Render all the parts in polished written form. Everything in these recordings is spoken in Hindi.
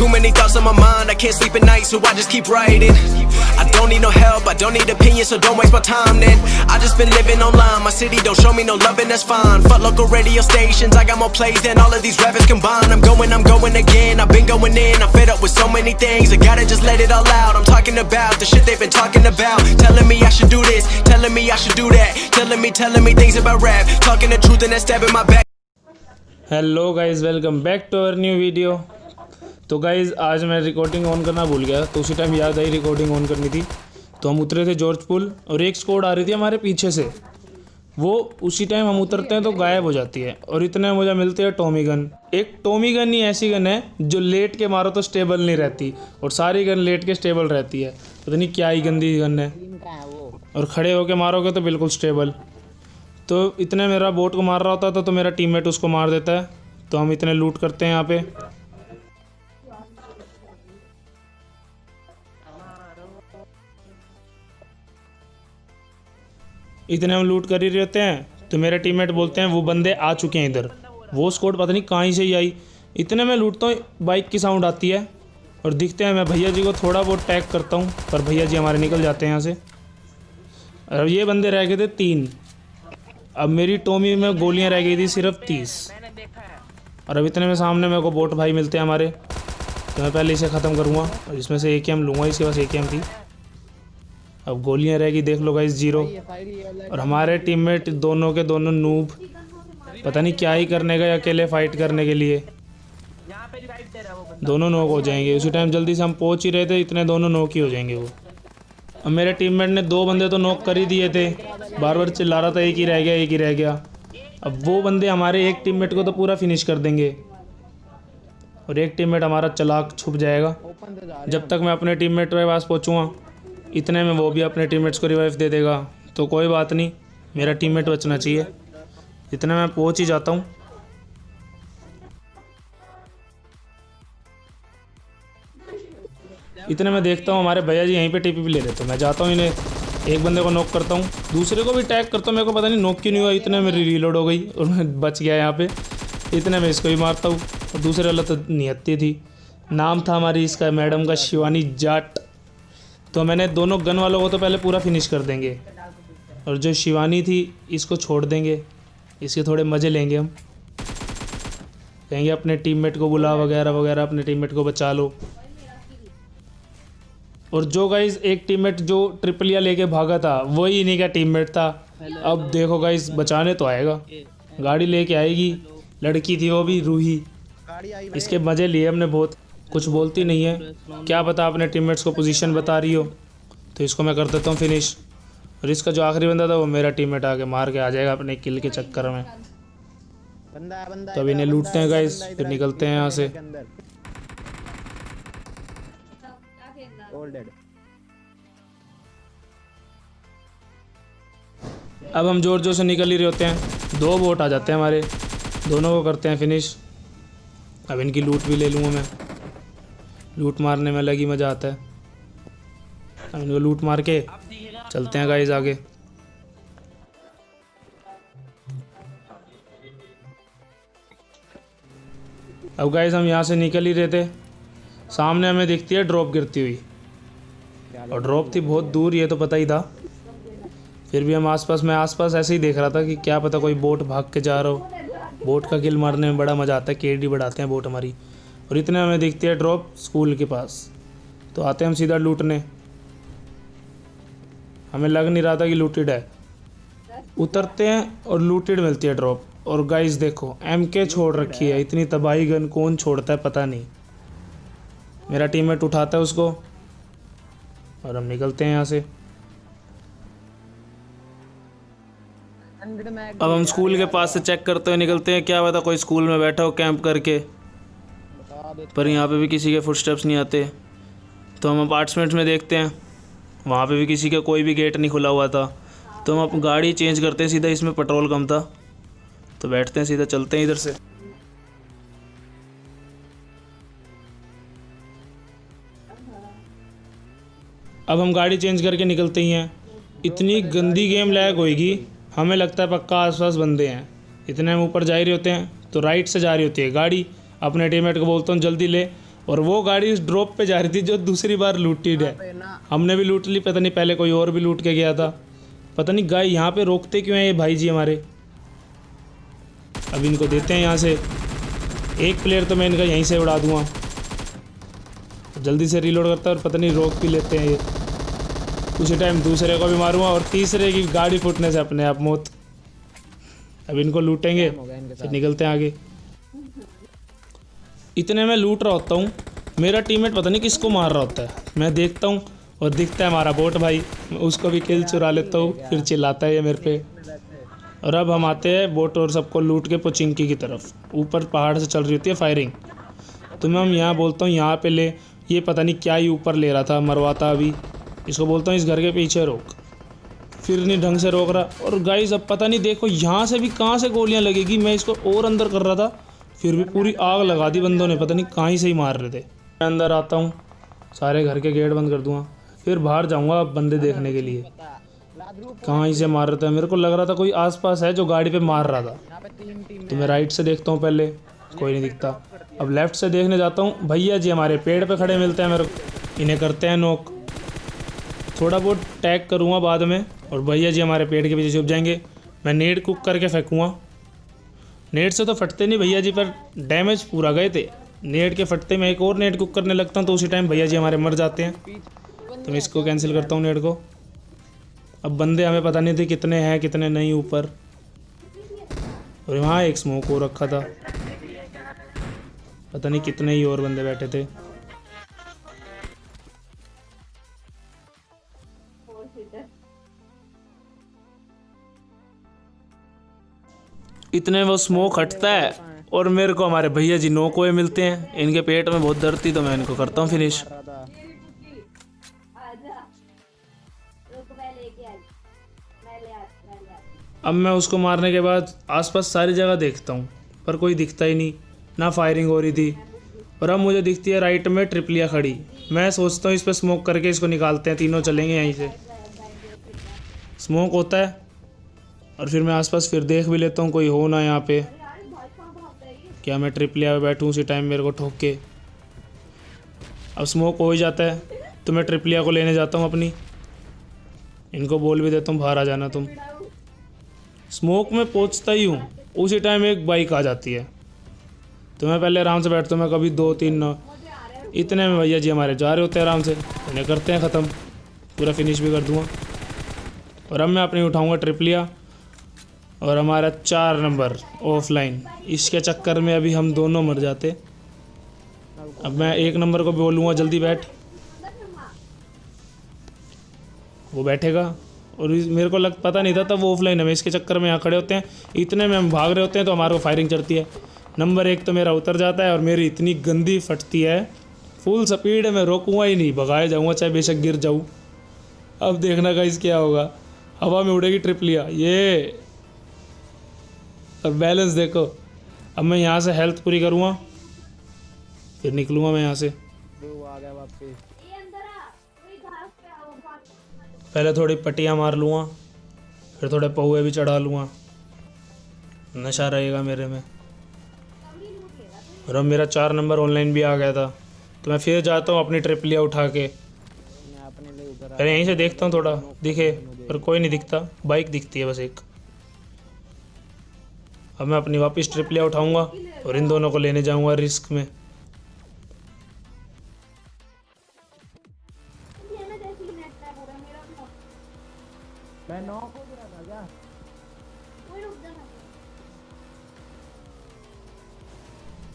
Too many thoughts on my mind, I can't sleep at night, so I just keep writing. I don't need no help, I don't need opinions, so don't waste my time then. I just been living online, my city don't show me no love and that's fine. Fuck local radio stations, I got more plays than all of these rappers combined. I'm going again, I've been going in, I'm fed up with so many things. I gotta just let it all out, I'm talking about the shit they've been talking about. Telling me I should do this, telling me I should do that. Telling me things about rap, talking the truth and that stabbing my back. Hello guys, welcome back to our new video. तो गाइज़ आज मैं रिकॉर्डिंग ऑन करना भूल गया, तो उसी टाइम याद आई रिकॉर्डिंग ऑन करनी थी। तो हम उतरे थे जॉर्ज पुल और एक स्क्वाड आ रही थी हमारे पीछे से। वो उसी टाइम हम उतरते हैं तो गायब हो जाती है और इतने मुझे मिलते हैं टॉमी गन। एक टॉमी गन ही ऐसी गन है जो लेट के मारो तो स्टेबल नहीं रहती और सारी गन लेट के स्टेबल रहती है। पता नहीं क्या ही गंदी गन है, और खड़े होके मारोगे तो बिल्कुल स्टेबल। तो इतने मेरा बोट को मार रहा होता था तो मेरा टीममेट उसको मार देता है। तो हम इतने लूट करते हैं यहाँ पे। इतने हम लूट कर ही रहते हैं तो मेरे टीममेट बोलते हैं वो बंदे आ चुके हैं इधर। वो स्क्वाड पता नहीं कहाँ से ही आई। इतने में लूटता हूँ, बाइक की साउंड आती है और दिखते हैं। मैं भैया जी को थोड़ा बहुत टैग करता हूँ पर भैया जी हमारे निकल जाते हैं यहाँ से। और ये बंदे रह गए थे 3। अब मेरी टॉमी में गोलियां रह गई थी सिर्फ 30। और अब इतने में सामने मेरे को बोट भाई मिलते हैं हमारे। तो मैं पहले इसे ख़त्म करूँगा और इसमें से AKM लूँगा, इसके पास AKM थी। अब गोलियां रहेगी, देख लो गाइस 0। और हमारे टीममेट दोनों के दोनों नूब, पता नहीं क्या ही करने गए अकेले फाइट करने के लिए। दोनों नॉक हो जाएंगे उसी टाइम। जल्दी से हम पहुँच ही रहे थे, इतने दोनों नॉक ही हो जाएंगे वो। अब मेरे टीममेट ने 2 बंदे तो नॉक कर ही दिए थे, बार बार चिल्ला रहा था एक ही रह गया, एक ही रह गया। अब वो बंदे हमारे एक टीममेट को तो पूरा फिनिश कर देंगे और एक टीममेट हमारा चलाक छुप जाएगा जब तक मैं अपने टीममेट के पास पहुंचूंगा। इतने में वो भी अपने टीममेट्स को रिवाइव दे देगा। तो कोई बात नहीं, मेरा टीममेट बचना चाहिए। इतने में पहुँच ही जाता हूँ। इतने में देखता हूँ हमारे भैया जी यहीं पे TP ले रहे, तो मैं जाता हूँ इन्हें एक बंदे को नॉक करता हूँ, दूसरे को भी टैग करता हूँ। मेरे को पता नहीं नॉक क्यों नहीं हुआ। इतने मेरी रीलोड हो गई और मैं बच गया यहाँ पे। इतने में इसको भी मारता हूँ और दूसरे वाला तो नियत्ती थी। नाम था हमारी इसका मैडम का शिवानी जाट। तो मैंने दोनों गन वालों को तो पहले पूरा फिनिश कर देंगे और जो शिवानी थी इसको छोड़ देंगे। इसके थोड़े मज़े लेंगे हम, कहेंगे अपने टीममेट को बुला वगैरह वगैरह, अपने टीममेट को बचा लो। और जो गाइस एक टीममेट जो ट्रिपलिया लेके भागा था वही इन्हीं का टीममेट था। अब देखो गाइस बचाने तो आएगा, गाड़ी लेके आएगी। लड़की थी वो भी, रूही। इसके मज़े लिए हमने बहुत। कुछ बोलती नहीं है, क्या पता अपने टीममेट्स को पोजीशन बता रही हो। तो इसको मैं कर देता हूँ फिनिश। और इसका जो आखिरी बंदा था वो मेरा टीममेट आके मार के आ जाएगा अपने किल के चक्कर में। तो अब इन्हें लूटते हैं गाइस, फिर निकलते हैं यहाँ से। अब हम जोर जोर से निकल ही रहे होते हैं। 2 बोट आ जाते हैं हमारे, दोनों को करते हैं फिनिश। अब इनकी लूट भी ले लूँगा मैं, लूट मारने में अलग ही मज़ा आता है। अब इनको लूट मार के चलते हैं गाइस आगे। अब गाइस हम यहाँ से निकल ही रहे थे, सामने हमें दिखती है ड्रॉप गिरती हुई। और ड्रॉप थी बहुत दूर, ये तो पता ही था। फिर भी हम मैं आसपास ऐसे ही देख रहा था कि क्या पता कोई बोट भाग के जा रहा हो। बोट का किल मारने में बड़ा मज़ा आता है, KD बढ़ाते हैं बोट हमारी। और इतने हमें दिखती है ड्रॉप स्कूल के पास। तो आते हैं हम सीधा लूटने। हमें लग नहीं रहा था कि लूटेड है। उतरते हैं और लूटेड मिलती है ड्रॉप। और गाइस देखो MK छोड़ रखी है। इतनी तबाही गन कौन छोड़ता है पता नहीं। मेरा टीममेट उठाता है उसको और हम निकलते हैं यहाँ से। अब हम स्कूल के पास से चेक करते हुए निकलते हैं, क्या पता कोई स्कूल में बैठा हो कैंप करके। पर यहाँ पे भी किसी के फुटस्टेप्स नहीं आते। तो हम अपार्टमेंट्स में देखते हैं, वहाँ पे भी किसी का कोई भी गेट नहीं खुला हुआ था। तो हम अपनी गाड़ी चेंज करते हैं सीधा, इसमें पेट्रोल कम था। तो बैठते हैं, सीधा चलते हैं इधर से। अब हम गाड़ी चेंज करके निकलते ही हैं। इतनी गंदी गेम लैग होएगी, हमें लगता है पक्का आसपास बंदे हैं। इतने हम ऊपर जा ही रहे होते हैं तो राइट से जा रही होती है गाड़ी। अपने टीममेट को बोलता हूँ जल्दी ले, और वो गाड़ी इस ड्रॉप पे जा रही थी जो दूसरी बार लूटी है। हमने भी लूट ली, पता नहीं पहले कोई और भी लूट के गया था। पता नहीं गाय यहाँ पे रोकते क्यों हैं ये भाई जी हमारे। अब इनको देते हैं यहाँ से एक प्लेयर, तो मैं इनका यहीं से उड़ा दूँगा। जल्दी से रीलोड करता है और पता नहीं रोक भी लेते हैं ये। उसी टाइम दूसरे को भी मारूंगा और तीसरे की गाड़ी फूटने से अपने आप मौत। अब इनको लूटेंगे फिर निकलते हैं आगे। इतने में लूट रहा होता हूँ, मेरा टीममेट पता नहीं किसको मार रहा होता है। मैं देखता हूँ और दिखता है हमारा बोट भाई, मैं उसको भी किल चुरा लेता हूँ, फिर चिल्लाता है ये मेरे पे। और अब हम आते हैं बोट और सबको लूट के पोचिंकी की तरफ। ऊपर पहाड़ से चल रही होती है फायरिंग, तो मैं हम यहाँ बोलता हूँ यहाँ पे ले। ये पता नहीं क्या ही ऊपर ले रहा था, मरवाता अभी। इसको बोलता हूँ इस घर के पीछे रोक, फिर नहीं ढंग से रोक रहा। और गाइस अब पता नहीं देखो यहाँ से भी कहाँ से गोलियाँ लगेगी। मैं इसको और अंदर कर रहा था, फिर भी पूरी आग लगा दी बंदों ने, पता नहीं कहाँ से ही मार रहे थे। मैं अंदर आता हूँ, सारे घर के गेट बंद कर दूँगा, फिर बाहर जाऊँगा बंदे देखने के लिए कहाँ ही से मार रहे थे। मेरे को लग रहा था कोई आसपास है जो गाड़ी पे मार रहा था, तो मैं राइट से देखता हूँ पहले, कोई नहीं दिखता। अब लेफ्ट से देखने जाता हूँ, भैया जी हमारे पेड़ पे खड़े मिलते हैं मेरे को। इन्हें करते हैं नोक, थोड़ा बहुत टैग करूँगा बाद में, और भैया जी हमारे पेड़ के पीछे छुप जाएंगे। मैं नेट कुक करके फेंकूँगा। नेट से तो फटते नहीं भैया जी, पर डैमेज पूरा गए थे। नेट के फटते मैं एक और नेट कुक करने लगता हूँ, तो उसी टाइम भैया जी हमारे मर जाते हैं। तो मैं इसको कैंसिल करता हूँ नेट को। अब बंदे हमें पता नहीं थे कितने हैं कितने नहीं ऊपर, और वहाँ एक स्मोक हो रखा था, पता नहीं कितने ही और बंदे बैठे थे। इतने वो स्मोक हटता है और मेरे को हमारे भैया जी नोक हुए मिलते हैं। इनके पेट में बहुत दर्द थी, तो मैं इनको करता हूँ फिनिश। अब मैं उसको मारने के बाद आसपास सारी जगह देखता हूँ, पर कोई दिखता ही नहीं, ना फायरिंग हो रही थी। और अब मुझे दिखती है राइट में ट्रिपलिया खड़ी। मैं सोचता हूँ इस पर स्मोक करके इसको निकालते हैं, तीनों चलेंगे यहीं से। स्मोक होता है और फिर मैं आसपास फिर देख भी लेता हूँ कोई हो ना यहाँ पे। क्या मैं ट्रिपलिया पे बैठूँ उसी टाइम मेरे को ठोक के। अब स्मोक हो ही जाता है, तो मैं ट्रिपलिया को लेने जाता हूँ अपनी। इनको बोल भी देता हूँ बाहर आ जाना तुम। स्मोक में पहुँचता ही हूँ, उसी टाइम एक बाइक आ जाती है, तो मैं पहले आराम से बैठता हूँ। मैं कभी 2-3 ना, इतने में भैया जी हमारे जा रहे होते हैं आराम से, इन्हें करते हैं ख़त्म, पूरा फिनिश भी कर दूँगा। और अब मैं अपनी उठाऊँगा ट्रिपलिया, और हमारा 4 नंबर ऑफलाइन। इसके चक्कर में अभी हम दोनों मर जाते। अब मैं 1 नंबर को बोलूँगा जल्दी बैठ, वो बैठेगा। और मेरे को पता नहीं था तब वो ऑफलाइन है। मैं इसके चक्कर में यहाँ खड़े होते हैं, इतने में हम भाग रहे होते हैं, तो हमारे को फायरिंग चढ़ती है। नंबर 1 तो मेरा उतर जाता है और मेरी इतनी गंदी फटती है, फुल स्पीड है। मैं रोकूँगा ही नहीं, भगाए जाऊँगा चाहे बेशक गिर जाऊँ। अब देखना गाइस क्या होगा, हवा में उड़ेगी ट्रिपलिया ये, और बैलेंस देखो। अब मैं यहाँ से हेल्थ पूरी करूँगा, फिर निकलूँगा मैं यहाँ से। पहले थोड़ी पट्टियाँ मार लूँगा, फिर थोड़े पहुए भी चढ़ा लूँगा, नशा रहेगा मेरे में। और अब मेरा 4 नंबर ऑनलाइन भी आ गया था, तो मैं फिर जाता हूँ अपनी ट्रिपलिया उठा के। पहले यहीं से देखता हूँ थोड़ा दिखे, पर कोई नहीं दिखता, बाइक दिखती है बस एक। अब मैं अपनी वापस ट्रिपलिया उठाऊँगा और इन दोनों को लेने जाऊँगा रिस्क में।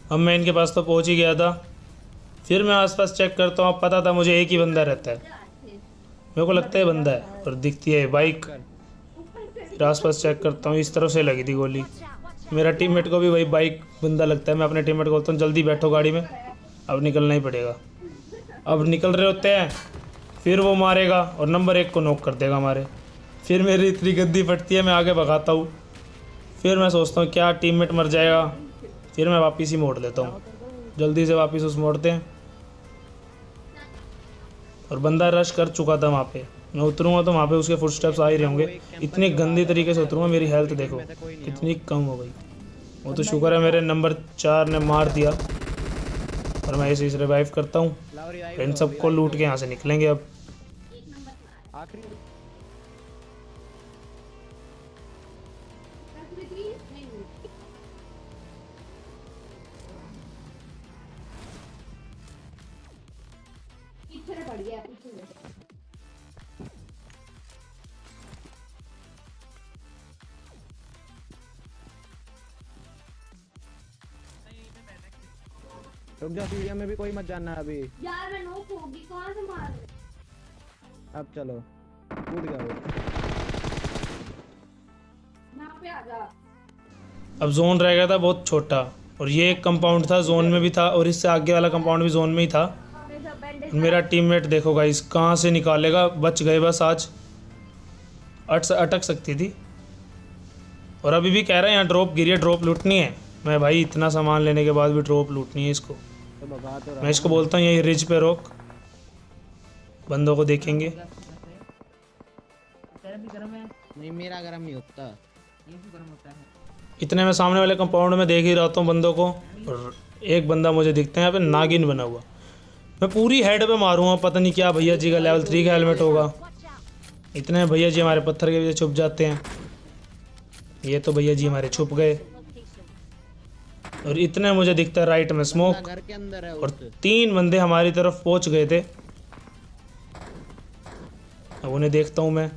अब मैं इनके पास तो पहुंच ही गया था, फिर मैं आसपास चेक करता हूँ। अब पता था मुझे एक ही बंदा रहता है, मेरे को लगता है बंदा है, और दिखती है बाइक। फिर आसपास चेक करता हूँ, इस तरफ से लगी थी गोली। मेरा टीममेट को भी वही बाइक बंदा लगता है। मैं अपने टीममेट को बोलता हूँ जल्दी बैठो गाड़ी में, अब निकलना ही पड़ेगा। अब निकल रहे होते हैं, फिर वो मारेगा और नंबर 1 को नॉक कर देगा हमारे। फिर मेरी इतनी गंदी फटती है, मैं आगे भगाता हूँ। फिर मैं सोचता हूँ क्या टीममेट मर जाएगा, फिर मैं वापस ही मोड़ लेता हूँ, जल्दी से वापस उस मोड़ते हैं। और बंदा रश कर चुका था वहाँ पे। मैं उतरूँगा तो वहाँ पे उसके फुटस्टेप्स आ ही रहे होंगे। इतनी गंदी तरीके से उतरूँगा, मेरी हेल्थ देखो कितनी कम हो गई। वो तो शुक्र है मेरे नंबर 4 ने मार दिया, और मैं इसे रिवाइव करता हूँ। लाओ रिवाइव इन सबको लूट के यहाँ से निकलेंगे अब। आखिरी पीछे पड़ गया पीछे रुक जाओ, सीढ़ियों में भी कोई मत जाना अभी। यार मैं नोक होगी कहां से मार अब चलो कूद जाओ। यहां पे आ जा अब जोन रह गया था बहुत छोटा, और ये एक कंपाउंड था जोन में भी था, और इससे आगे वाला कंपाउंड भी जोन में ही था। मेरा बैंडेज मेरा टीममेट देखो गाइस कहाँ से निकालेगा, बच गए बस। आज अटक सकती थी, और अभी भी कह रहे हैं यहाँ ड्रॉप गिरी है, ड्रॉप लूटनी है। मैं भाई इतना सामान लेने के बाद भी ड्रॉप लूटनी है इसको। तो भगा तो मैं इसको बोलता हूँ यही रिज पे रोक, बंदों को देखेंगे। नहीं, मेरा गरम नहीं होता। इतने में सामने वाले कंपाउंड में देख ही रहा हूँ बंदों को, और एक बंदा मुझे दिखता है यहाँ पे नागिन बना हुआ। मैं पूरी हेड पे मारूंगा, पता नहीं क्या भैया जी का लेवल 3 का हेलमेट होगा। इतने में भैया जी हमारे पत्थर के पीछे छुप जाते हैं। ये तो भैया जी हमारे छुप गए, और इतने मुझे दिखता है राइट में स्मोक, घर के अंदर है और 3 बंदे हमारी तरफ पहुंच गए थे। अब उन्हें देखता हूँ मैं,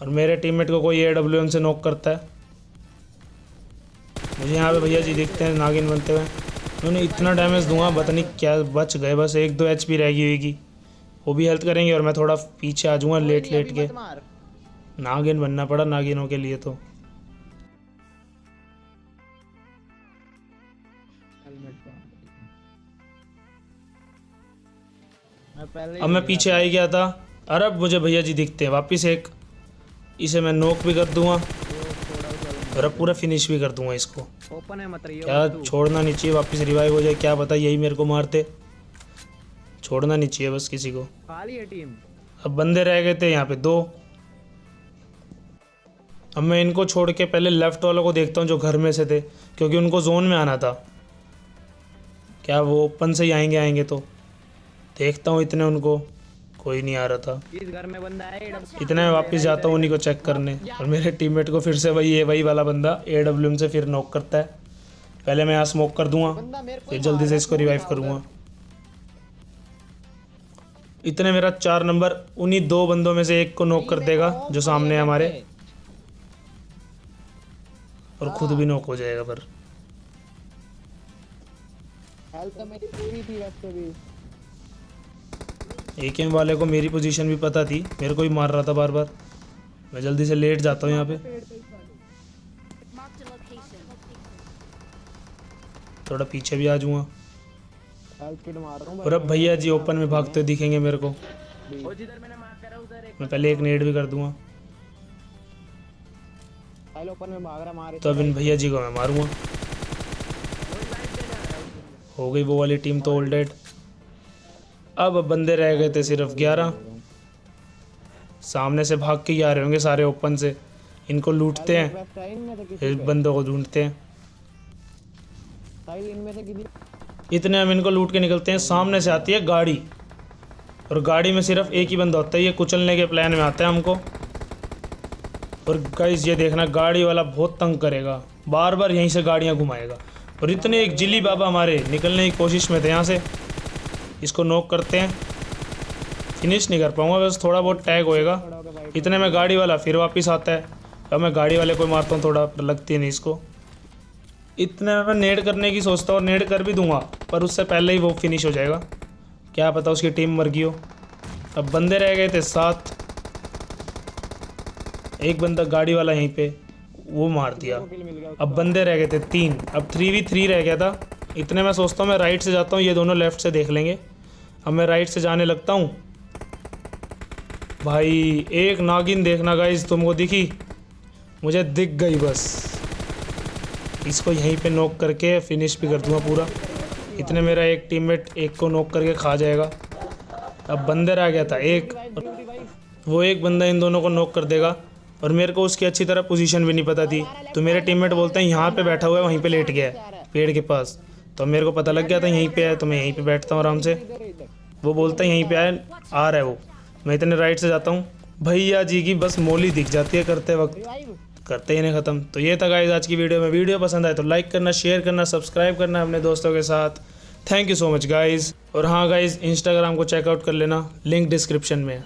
और मेरे टीममेट को कोई AWM से नॉक करता है। मुझे यहाँ पे भैया जी दिखते हैं नागिन बनते हुए। उन्हें इतना डैमेज दूंगा, पता नहीं क्या बच गए, बस 1-2 HP रह गई होगी, वो भी हेल्थ करेंगे। और मैं थोड़ा पीछे आ जाऊँगा लेट लेट के। मत मार। नागिन बनना पड़ा नागिनों के लिए तो। अब मैं पीछे आ ही गया था, और अब मुझे भैया जी दिखते हैं वापस एक। इसे मैं नॉक भी कर दूंगा, और अब पूरा फिनिश भी कर दूंगा इसको। ओपन है मत रही क्या छोड़ना नहीं चाहिए, वापस रिवाइव हो जाए क्या पता यही मेरे को मारते। छोड़ना नहीं चाहिए बस किसी को। खाली है टीम। अब बंदे रह गए थे यहाँ पे 2। अब मैं इनको छोड़ के पहले लेफ्ट वालों को देखता हूँ जो घर में से थे, क्योंकि उनको जोन में आना था। क्या वो ओपन से ही आएंगे तो देखता हूँ। इतने उनको कोई नहीं आ रहा था। इस घर में बंदा है। इतने में वापस जाता हूँ उन्हीं को चेक करने, और मेरे टीममेट को फिर से वही वाला बंदा AWM से फिर नॉक करता है। पहले मैं यहाँ स्मोक कर दूंगा, बंदा मेरे को फिर जल्दी से इसको रिवाइव करूँगा। इतने मेरा 4 नंबर उन्हीं 2 बंदों में से एक को नॉक कर देगा जो सामने है हमारे, और खुद भी नॉक हो जाएगा। पर हेल्थ तो मेरी पूरी थी वैसे भी। AKM वाले को मेरी पोजीशन भी पता थी, मेरे को ही मार रहा था बार बार। मैं जल्दी से लेट जाता हूँ यहाँ पे, थोड़ा पीछे भी आ जाऊँगा। हेल्थ किट मार रहा हूँ। और अब भैया जी ओपन में भागते दिखेंगे मेरे को। मैं पहले एक नेड भी कर दूंगा, हेल्थ ओपन में भाग रहा मारे। तो अब इन भैया जी को मैं मारूंगा। हो गई वो वाली टीम तो ऑल डेड। अब बंदे रह गए थे सिर्फ 11। सामने से भाग के ही आ रहे होंगे सारे ओपन से। इनको लूटते हैं, फिर बंदों को ढूंढते हैं। इनमें से किसी इतने हम इनको लूट के निकलते हैं। सामने से आती है गाड़ी, और गाड़ी में सिर्फ एक ही बंदा होता है। ये कुचलने के प्लान में आता है हमको। और गाइस ये देखना, गाड़ी वाला बहुत तंग करेगा, बार बार यहीं से गाड़ियाँ घुमाएगा। और इतने एक जिली बाबा हमारे निकलने की कोशिश में थे यहाँ से। इसको नॉक करते हैं, फिनिश नहीं कर पाऊँगा, बस थोड़ा बहुत टैग होएगा। इतने में गाड़ी वाला फिर वापस आता है। अब मैं गाड़ी वाले को मारता हूँ, थोड़ा लगती है नहीं इसको। इतने में मैं नेड करने की सोचता हूँ, नेड कर भी दूंगा, पर उससे पहले ही वो फिनिश हो जाएगा। क्या पता उसकी टीम मर गई हो। अब बंदे रह गए थे 7। एक बंदा गाड़ी वाला यहीं पे, वो मार दिया। अब बंदे रह गए थे 3। अब 3v3 रह गया था। इतने मैं सोचता हूँ मैं राइट से जाता हूँ, ये दोनों लेफ्ट से देख लेंगे। अब मैं राइट से जाने लगता हूँ। भाई एक नागिन देखना गाइस, तुमको दिखी? मुझे दिख गई बस। इसको यहीं पे नॉक करके फिनिश भी कर दूंगा पूरा। इतने मेरा एक टीममेट एक को नॉक करके खा जाएगा। अब बंदे रह गया था एक, वो एक बंदा इन दोनों को नॉक कर देगा। और मेरे को उसकी अच्छी तरह पोजीशन भी नहीं पता थी, तो मेरे टीममेट बोलते हैं यहाँ पे बैठा हुआ है, वहीं पे लेट गया है पेड़ के पास। तो मेरे को पता लग गया था यहीं पे है, तो मैं यहीं पे बैठता हूँ आराम से। इधर इधर वो बोलता है यहीं पे आए, आ रहा है वो। मैं इतने राइट से जाता हूँ, भैया जी की बस मोली दिख जाती है करते वक्त, रिवाइव करते ही नहीं ख़त्म। तो ये था गाइस आज की वीडियो में। वीडियो पसंद आए तो लाइक करना, शेयर करना, सब्सक्राइब करना अपने दोस्तों के साथ। Thank you so much guys. और हाँ गाइस, इंस्टाग्राम को चेकआउट कर लेना, लिंक डिस्क्रिप्शन में है।